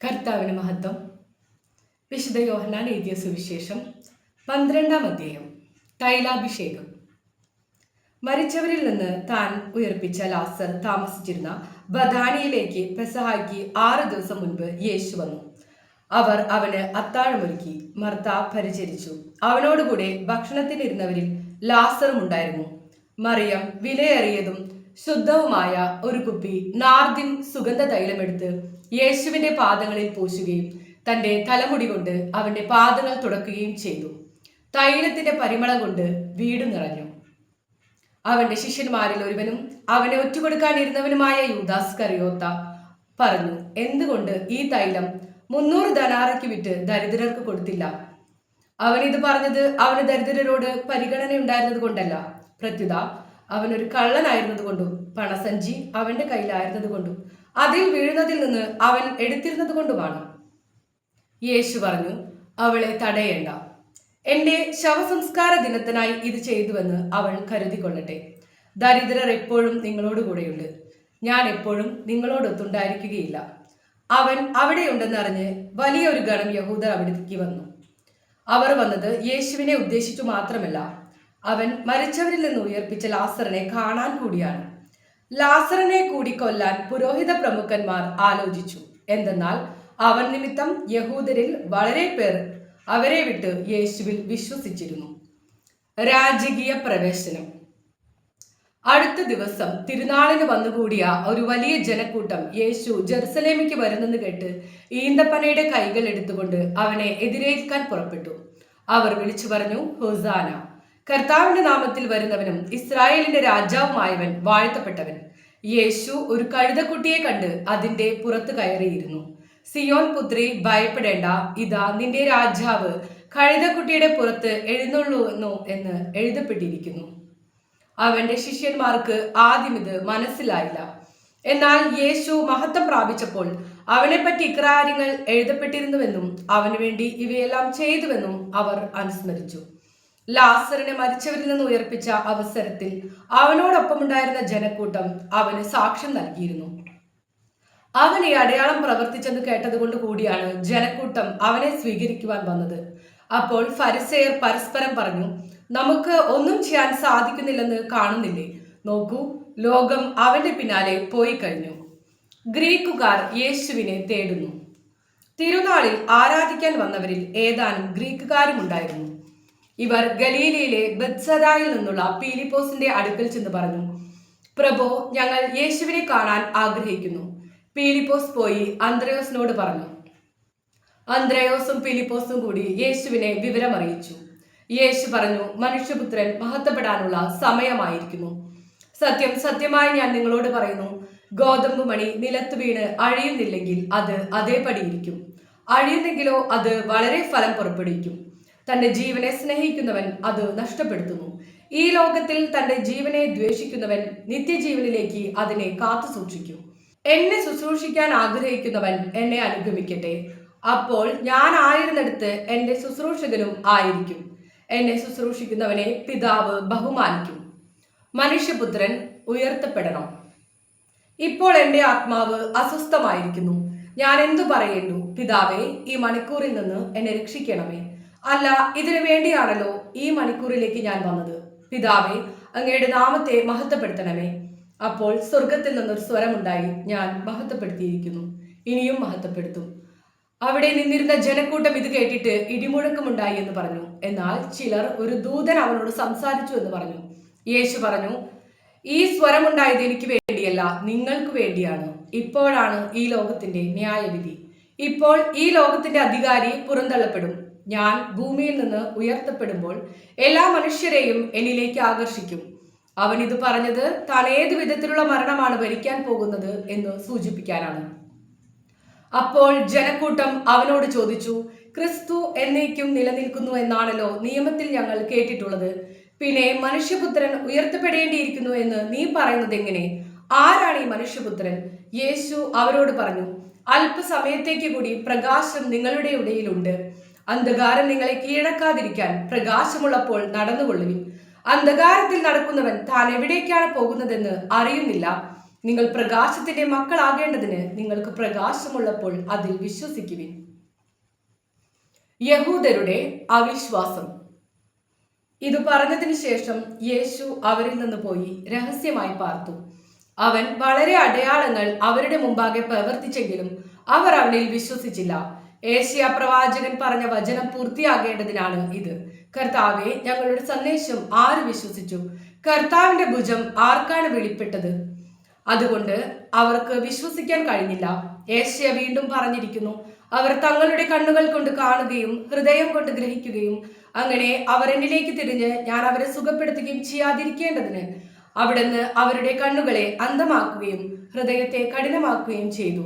കർത്താവിന് മഹത്വം. വിശുദ്ധ യോഹന്നാൻ എഴുതിയ സുവിശേഷം 12-ാം അധ്യായം. തൈലാഭിഷേകം. മരിച്ചവരിൽ നിന്ന് താൻ ഉയർപ്പിച്ച ലാസർ താമസിച്ചിരുന്ന ബഥാനിയയിലേക്ക് പെസഹായ്ക്ക് 6 ദിവസം മുൻപ് യേശു വന്നു. അവർ അവന് അത്താഴമൊരുക്കി. മർത്ത പരിചരിച്ചു. അവനോടുകൂടെ ഭക്ഷണത്തിനിരുന്നവരിൽ ലാസറും ഉണ്ടായിരുന്നു. മറിയം വിലയേറിയതും ശുദ്ധവുമായ ഒരു കുപ്പി നാർദിൻ സുഗന്ധ തൈലമെടുത്ത് യേശുവിന്റെ പാദങ്ങളിൽ പൂശുകയും തന്റെ തലമുടി കൊണ്ട് അവന്റെ പാദങ്ങൾ തുടക്കുകയും ചെയ്തു. തൈലത്തിന്റെ പരിമളം കൊണ്ട് വീട് നിറഞ്ഞു. അവന്റെ ശിഷ്യന്മാരിൽ ഒരുവനും അവനെ ഒറ്റുകൊടുക്കാനിരുന്നവനുമായ യൂദാസ് കറിയോത്ത പറഞ്ഞു, എന്തുകൊണ്ട് ഈ തൈലം 300 ധനാറയ്ക്ക് വിറ്റ് ദരിദ്രർക്ക് കൊടുത്തില്ല? അവൻ ഇത് പറഞ്ഞത് അവന് ദരിദ്രരോട് പരിഗണന ഉണ്ടായിരുന്നത് കൊണ്ടല്ല, പ്രത്യുത അവനൊരു കള്ളനായിരുന്നത് കൊണ്ടും പണസഞ്ചി അവന്റെ കയ്യിലായിരുന്നത് കൊണ്ടും അതിൽ വീഴുന്നതിൽ നിന്ന് അവൻ എടുത്തിരുന്നത് കൊണ്ടുമാണ്. യേശു പറഞ്ഞു, അവളെ തടയേണ്ട. എന്റെ ശവസംസ്കാര ദിനത്തിനായി ഇത് ചെയ്തുവെന്ന് അവൾ കരുതിക്കൊള്ളട്ടെ. ദരിദ്രർ എപ്പോഴും നിങ്ങളോട് കൂടെയുണ്ട്, ഞാൻ എപ്പോഴും നിങ്ങളോടൊത്തുണ്ടായിരിക്കുകയില്ല. അവൻ അവിടെയുണ്ടെന്നറിഞ്ഞ് വലിയൊരു ഗണം യഹൂദർ അവിടേക്ക് വന്നു. അവർ വന്നത് യേശുവിനെ ഉദ്ദേശിച്ചു മാത്രമല്ല, അവൻ മരിച്ചവരിൽ നിന്ന് ഉയർപ്പിച്ച ലാസറിനെ കാണാൻ കൂടിയാണ്. ലാസറിനെ കൂടി കൊല്ലാൻ പുരോഹിത പ്രമുഖന്മാർ ആലോചിച്ചു. എന്തെന്നാൽ അവൻ നിമിത്തം യഹൂദരിൽ വളരെ പേർ അവരെ വിട്ട് യേശുവിൽ വിശ്വസിച്ചിരുന്നു. രാജകീയ പ്രവേശനം. അടുത്ത ദിവസം തിരുനാളിന് വന്നുകൂടിയ ഒരു വലിയ ജനക്കൂട്ടം യേശു ജെറുസലേമിക്ക് വരുന്നെന്ന് കേട്ട് ഈന്തപ്പനയുടെ കൈകൾ എടുത്തുകൊണ്ട് അവനെ എതിരേൽക്കാൻ പുറപ്പെട്ടു. അവർ വിളിച്ചു പറഞ്ഞു, ഹോസാന, കർത്താവിന്റെ നാമത്തിൽ വരുന്നവനും ഇസ്രായേലിന്റെ രാജാവുമായവൻ വാഴ്ത്തപ്പെട്ടവൻ. യേശു ഒരു കഴുതക്കുട്ടിയെ കണ്ട് അതിന്റെ പുറത്ത് കയറിയിരുന്നു. സിയോൻ പുത്രി, ഭയപ്പെടേണ്ട, ഇതാ നിന്റെ രാജാവ് കഴുതക്കുട്ടിയുടെ പുറത്ത് എഴുന്നള്ളുന്നു എന്ന് എഴുതപ്പെട്ടിരിക്കുന്നു. അവന്റെ ശിഷ്യന്മാർക്ക് ആദ്യം ഇത് മനസ്സിലായില്ല. എന്നാൽ യേശു മഹത്വം പ്രാപിച്ചപ്പോൾ അവനെപ്പറ്റി ഇക്കാര്യങ്ങൾ എഴുതപ്പെട്ടിരുന്നുവെന്നും അവനു വേണ്ടി ഇവയെല്ലാം ചെയ്തുവെന്നും അവർ അനുസ്മരിച്ചു. ലാസറിനെ മരിച്ചവരിൽ നിന്ന് ഉയർപ്പിച്ച അവസരത്തിൽ അവനോടൊപ്പമുണ്ടായിരുന്ന ജനക്കൂട്ടം അവന് സാക്ഷ്യം നൽകിയിരുന്നു. അവൻ ഈ അടയാളം പ്രവർത്തിച്ചെന്ന് കേട്ടതുകൊണ്ട് കൂടിയാണ് ജനക്കൂട്ടം അവനെ സ്വീകരിക്കുവാൻ വന്നത്. അപ്പോൾ ഫരിസേയർ പരസ്പരം പറഞ്ഞു, നമുക്ക് ഒന്നും ചെയ്യാൻ സാധിക്കുന്നില്ലെന്ന് കാണുന്നില്ലേ? നോക്കൂ, ലോകം അവന്റെ പിന്നാലെ പോയി കഴിഞ്ഞു. ഗ്രീക്കുകാർ യേശുവിനെ തേടുന്നു. തിരുനാളിൽ ആരാധിക്കാൻ വന്നവരിൽ ഏതാനും ഗ്രീക്കുകാരും ഉണ്ടായിരുന്നു. ഇവർ ഗലീലയിലെ ബെത്സദായിൽ നിന്നുള്ള പീലിപ്പോസിന്റെ അടുക്കൽ ചെന്ന് പറഞ്ഞു, പ്രഭോ, ഞങ്ങൾ യേശുവിനെ കാണാൻ ആഗ്രഹിക്കുന്നു. പീലിപ്പോസ് പോയി അന്ത്രയോസിനോട് പറഞ്ഞു. അന്ത്രയോസും പീലിപ്പോസും കൂടി യേശുവിനെ വിവരമറിയിച്ചു. യേശു പറഞ്ഞു, മനുഷ്യപുത്രൻ മഹത്വപ്പെടാനുള്ള സമയമായിരിക്കുന്നു. സത്യം സത്യമായി ഞാൻ നിങ്ങളോട് പറയുന്നു, ഗോതമ്പ് മണി നിലത്ത് വീണ് അഴിയുന്നില്ലെങ്കിൽ അത് അതേപടിയിരിക്കും. അഴിയുന്നെങ്കിലോ അത് വളരെ ഫലം പുറപ്പെടുവിക്കും. തന്റെ ജീവനെ സ്നേഹിക്കുന്നവൻ അത് നഷ്ടപ്പെടുത്തുന്നു. ഈ ലോകത്തിൽ തന്റെ ജീവനെ ദ്വേഷിക്കുന്നവൻ നിത്യജീവനിലേക്ക് അതിനെ കാത്തു സൂക്ഷിക്കും. എന്നെ ശുശ്രൂഷിക്കാൻ ആഗ്രഹിക്കുന്നവൻ എന്നെ അനുഗമിക്കട്ടെ. അപ്പോൾ ഞാൻ ആയിരുന്നിടത്ത് എന്റെ ശുശ്രൂഷകനും ആയിരിക്കും. എന്നെ ശുശ്രൂഷിക്കുന്നവനെ പിതാവ് ബഹുമാനിക്കും. മനുഷ്യപുത്രൻ ഉയർത്തപ്പെടണം. ഇപ്പോൾ എന്റെ ആത്മാവ് അസ്വസ്ഥമായിരിക്കുന്നു. ഞാൻ എന്തു പറയേണ്ടു? പിതാവേ, ഈ മണിക്കൂറിൽ നിന്ന് എന്നെ രക്ഷിക്കണമേ. അല്ല, ഇതിനു വേണ്ടിയാണല്ലോ ഈ മണിക്കൂറിലേക്ക് ഞാൻ വന്നത്. പിതാവേ, അങ്ങയുടെ നാമത്തെ മഹത്വപ്പെടുത്തണമേ. അപ്പോൾ സ്വർഗത്തിൽ നിന്നൊരു സ്വരമുണ്ടായി, ഞാൻ മഹത്വപ്പെടുത്തിയിരിക്കുന്നു, ഇനിയും മഹത്വപ്പെടുത്തും. അവിടെ നിന്നിരുന്ന ജനക്കൂട്ടം ഇത് കേട്ടിട്ട് ഇടിമുഴക്കമുണ്ടായി എന്ന് പറഞ്ഞു. എന്നാൽ ചിലർ, ഒരു ദൂതൻ അവനോട് സംസാരിച്ചു എന്ന് പറഞ്ഞു. യേശു പറഞ്ഞു, ഈ സ്വരമുണ്ടായത് എനിക്ക് വേണ്ടിയല്ല, നിങ്ങൾക്ക് വേണ്ടിയാണ്. ഇപ്പോഴാണ് ഈ ലോകത്തിന്റെ ന്യായവിധി. ഇപ്പോൾ ഈ ലോകത്തിന്റെ അധികാരി പുറന്തള്ളപ്പെടും. ഞാൻ ഭൂമിയിൽ നിന്ന് ഉയർത്തപ്പെടുമ്പോൾ എല്ലാ മനുഷ്യരെയും എന്നിലേക്ക് ആകർഷിക്കും. അവൻ ഇത് പറഞ്ഞത് താൻ ഏതു വിധത്തിലുള്ള മരണമാണ് ഭരിക്കാൻ പോകുന്നത് എന്ന് സൂചിപ്പിക്കാനാണ്. അപ്പോൾ ജനക്കൂട്ടം അവനോട് ചോദിച്ചു, ക്രിസ്തു എന്നേക്കും നിലനിൽക്കുന്നു എന്നാണല്ലോ നിയമത്തിൽ ഞങ്ങൾ കേട്ടിട്ടുള്ളത്. പിന്നെ മനുഷ്യപുത്രൻ ഉയർത്തപ്പെടേണ്ടിയിരിക്കുന്നു എന്ന് നീ പറയുന്നത് എങ്ങനെ? ആരാണ് ഈ മനുഷ്യപുത്രൻ? യേശു അവരോട് പറഞ്ഞു, അല്പസമയത്തേക്ക് കൂടി പ്രകാശം നിങ്ങളുടെ ഇടയിലുണ്ട്. അന്ധകാരം നിങ്ങളെ കീഴടക്കാതിരിക്കാൻ പ്രകാശമുള്ളപ്പോൾ നടന്നുകൊള്ളുവിൻ. അന്ധകാരത്തിൽ നടക്കുന്നവൻ താൻ എവിടേക്കാണ് പോകുന്നതെന്ന് അറിയുന്നില്ല. നിങ്ങൾ പ്രകാശത്തിന്റെ മക്കളാകേണ്ടതിന് നിങ്ങൾക്ക് പ്രകാശമുള്ളപ്പോൾ അതിൽ വിശ്വസിക്കുവിൻ. യഹൂദരുടെ അവിശ്വാസം. ഇത് പറഞ്ഞതിന് ശേഷം യേശു അവരിൽ നിന്ന് പോയി രഹസ്യമായി പാർത്തു. അവൻ വളരെ അടയാളങ്ങൾ അവരുടെ മുമ്പാകെ പ്രവർത്തിച്ചെങ്കിലും അവർ അവനിൽ വിശ്വസിച്ചില്ല. ഏശയ്യാ പ്രവാചകൻ പറഞ്ഞ വചനം പൂർത്തിയാകേണ്ടതിനാണ് ഇത്. കർത്താവെ, ഞങ്ങളുടെ സന്ദേശം ആര് വിശ്വസിച്ചു? കർത്താവിന്റെ ഭുജം ആർക്കാണ് വെളിപ്പെട്ടത്? അതുകൊണ്ട് അവർക്ക് വിശ്വസിക്കാൻ കഴിഞ്ഞില്ല. ഏശയ്യ വീണ്ടും പറഞ്ഞിരിക്കുന്നു, അവർ തങ്ങളുടെ കണ്ണുകൾ കൊണ്ട് കാണുകയും ഹൃദയം കൊണ്ട് ഗ്രഹിക്കുകയും അങ്ങനെ അവർ എന്നിലേക്ക് തിരിഞ്ഞ് ഞാൻ അവരെ സുഖപ്പെടുത്തുകയും ചെയ്യാതിരിക്കേണ്ടതിന് അവിടുന്ന് അവരുടെ കണ്ണുകളെ അന്ധമാക്കുകയും ഹൃദയത്തെ കഠിനമാക്കുകയും ചെയ്തു.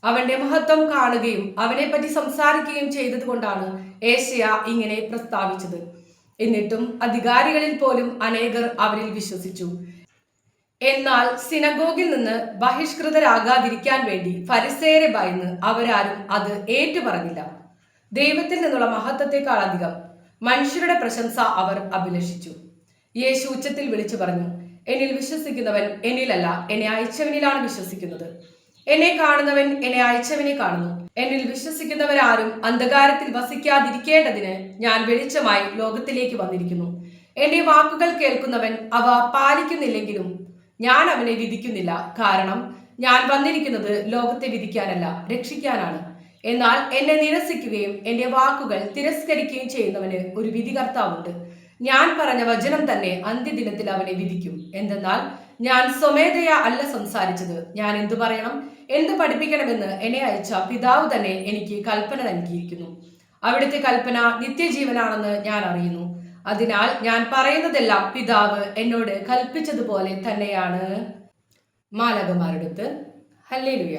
അവന്റെ മഹത്വം കാണുകയും അവനെ പറ്റി സംസാരിക്കുകയും ചെയ്തത് കൊണ്ടാണ് ഏശയ്യ ഇങ്ങനെ പ്രസ്താവിച്ചത്. എന്നിട്ടും അധികാരികളിൽ പോലും അനേകർ അവരിൽ വിശ്വസിച്ചു. എന്നാൽ സിനഗോഗിൽ നിന്ന് ബഹിഷ്കൃതരാകാതിരിക്കാൻ വേണ്ടി ഫരിസേയരെ ഭയന്ന് അവരാരും അത് ഏറ്റുപറഞ്ഞില്ല. ദൈവത്തിൽ നിന്നുള്ള മഹത്വത്തെക്കാൾ അധികം മനുഷ്യരുടെ പ്രശംസ അവർ അഭിലഷിച്ചു. യേശു ഉച്ചത്തിൽ വിളിച്ചു പറഞ്ഞു, എന്നിൽ വിശ്വസിക്കുന്നവൻ എന്നിലല്ല, എന്നെ അയച്ചവനിലാണ് വിശ്വസിക്കുന്നത്. എന്നെ കാണുന്നവൻ എന്നെ അയച്ചവനെ കാണുന്നു. എന്നിൽ വിശ്വസിക്കുന്നവരാരും അന്ധകാരത്തിൽ വസിക്കാതിരിക്കേണ്ടതിന് ഞാൻ വെളിച്ചമായി ലോകത്തിലേക്ക് വന്നിരിക്കുന്നു. എന്റെ വാക്കുകൾ കേൾക്കുന്നവൻ അവ പാലിക്കുന്നില്ലെങ്കിലും ഞാൻ അവനെ വിധിക്കുന്നില്ല. കാരണം ഞാൻ വന്നിരിക്കുന്നത് ലോകത്തെ വിധിക്കാനല്ല, രക്ഷിക്കാനാണ്. എന്നാൽ എന്നെ നിരസിക്കുകയും എന്റെ വാക്കുകൾ തിരസ്കരിക്കുകയും ചെയ്യുന്നവന് ഒരു വിധികർത്താവുണ്ട്. ഞാൻ പറഞ്ഞ വചനം തന്നെ അന്ത്യദിനത്തിൽ അവനെ വിധിക്കും. എന്തെന്നാൽ ഞാൻ സ്വമേധയാ അല്ല സംസാരിച്ചത്. ഞാൻ എന്തു പറയണം, എന്ത് പഠിപ്പിക്കണമെന്ന് എന്നെ അയച്ച പിതാവ് തന്നെ എനിക്ക് കൽപ്പന നൽകിയിരിക്കുന്നു. അവിടുത്തെ കൽപ്പന നിത്യജീവനാണെന്ന് ഞാൻ അറിയുന്നു. അതിനാൽ ഞാൻ പറയുന്നതെല്ലാം പിതാവ് എന്നോട് കൽപ്പിച്ചതുപോലെ തന്നെയാണ്. മാലാഖമാരുടെ ഹല്ലേലൂയ.